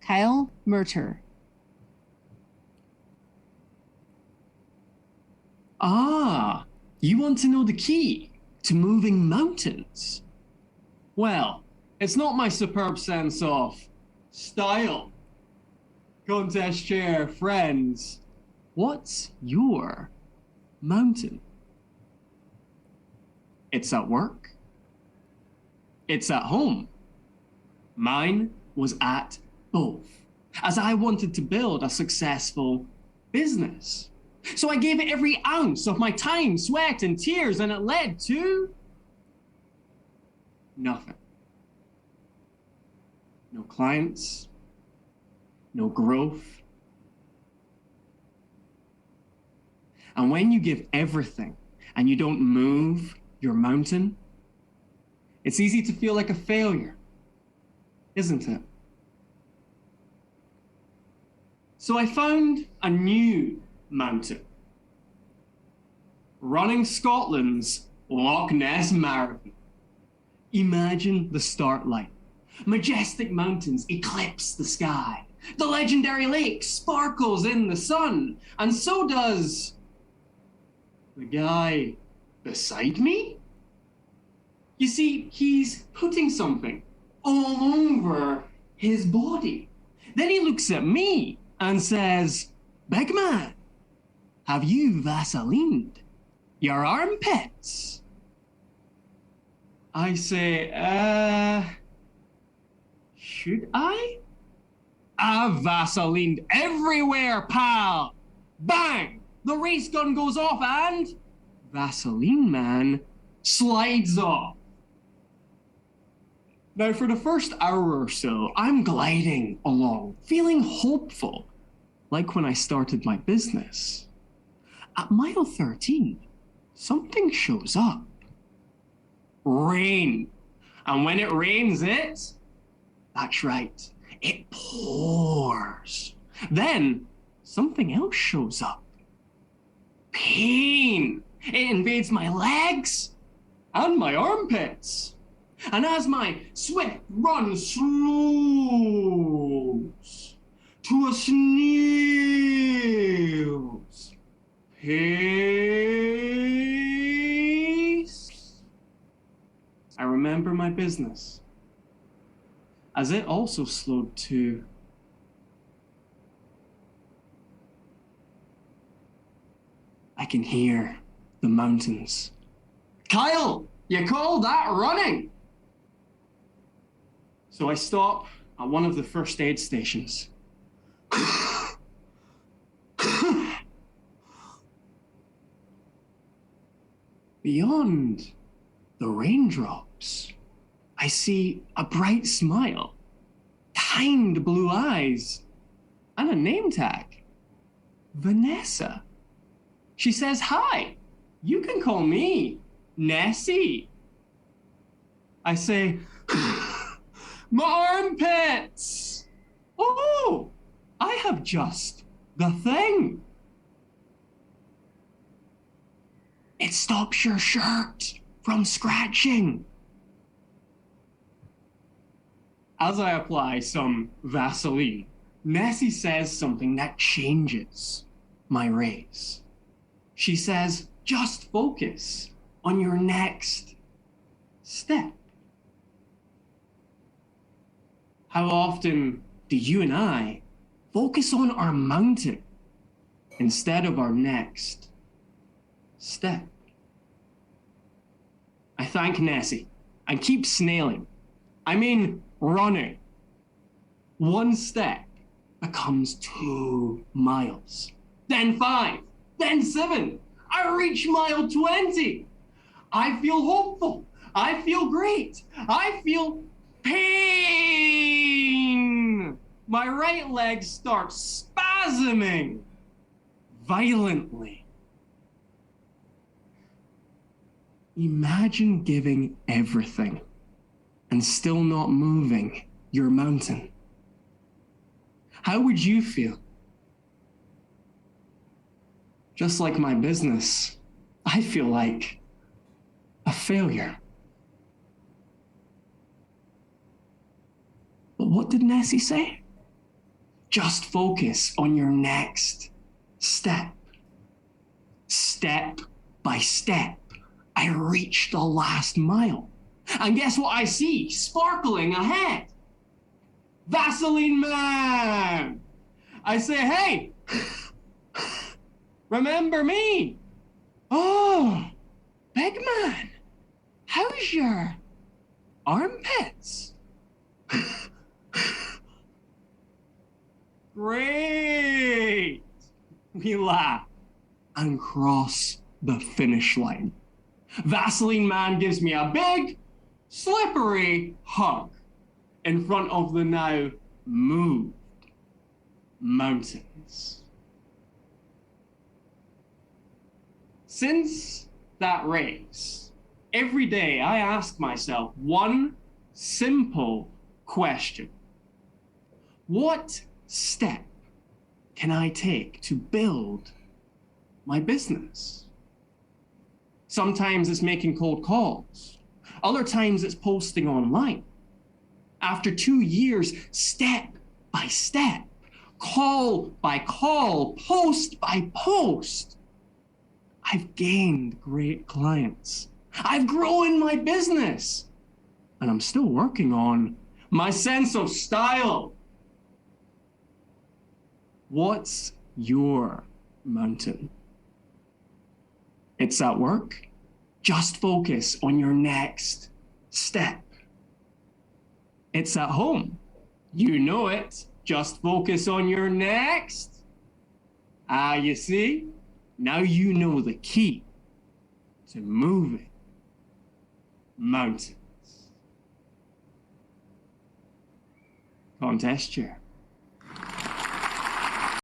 Kyle Murter. Ah, you want to know the key to moving mountains? Well, it's not my superb sense of style. Contest chair, friends, what's your mountain? It's at work. It's at home. Mine was at both, as I wanted to build a successful business. So I gave it every ounce of my time, sweat, and tears, and it led to nothing. No clients, no growth. And when you give everything and you don't move your mountain, it's easy to feel like a failure, isn't it? So I found a new mountain. Running Scotland's Loch Ness Marathon. Imagine the start line. Majestic mountains eclipse the sky. The legendary lake sparkles in the sun, and so does the guy beside me. You see, he's putting something all over his body. Then he looks at me and says, "Big man, have you Vaselined your armpits?" I say, should I? I've Vaselined everywhere, pal. Bang! The race gun goes off and Vaseline Man slides off. Now, for the first hour or so, I'm gliding along, feeling hopeful, like when I started my business. At mile 13, something shows up. Rain. And when it rains, that's right, it pours. Then something else shows up. Pain. It invades my legs and my armpits. And as my swift run slows to a snail's pace, I remember my business, as it also slowed too. I can hear the mountains. Kyle, you call that running? So I stop at one of the first aid stations. Beyond the raindrops, I see a bright smile, kind blue eyes, and a name tag. Vanessa. She says, "Hi, you can call me Nessie." I say, "My armpits! Oh, I have just the thing. It stops your shirt from scratching." As I apply some Vaseline, Nessie says something that changes my race. She says, "Just focus on your next step." How often do you and I focus on our mountain instead of our next step? I thank Nessie and keep snailing. Running. One step becomes 2 miles, then 5, then 7. I reach mile 20. I feel hopeful. I feel great. I feel pain. My right leg starts spasming violently. Imagine giving everything and still not moving your mountain. How would you feel? Just like my business, I feel like a failure. But what did Nessie say? Just focus on your next step. Step by step, I reach the last mile. And guess what I see sparkling ahead? Vaseline Man! I say, hey, remember me? Oh, big man, how's your armpits? Great! We laugh and cross the finish line. Vaseline Man gives me a big, slippery hug in front of the now moved mountains. Since that race, every day I ask myself one simple question. What step can I take to build my business? Sometimes it's making cold calls. Other times it's posting online. After 2 years, step by step, call by call, post by post, I've gained great clients. I've grown my business. And I'm still working on my sense of style. What's your mountain? It's at work. Just focus on your next step. It's at home. You know it. Just focus on your next. You see? Now you know the key to moving mountains. Contest chair.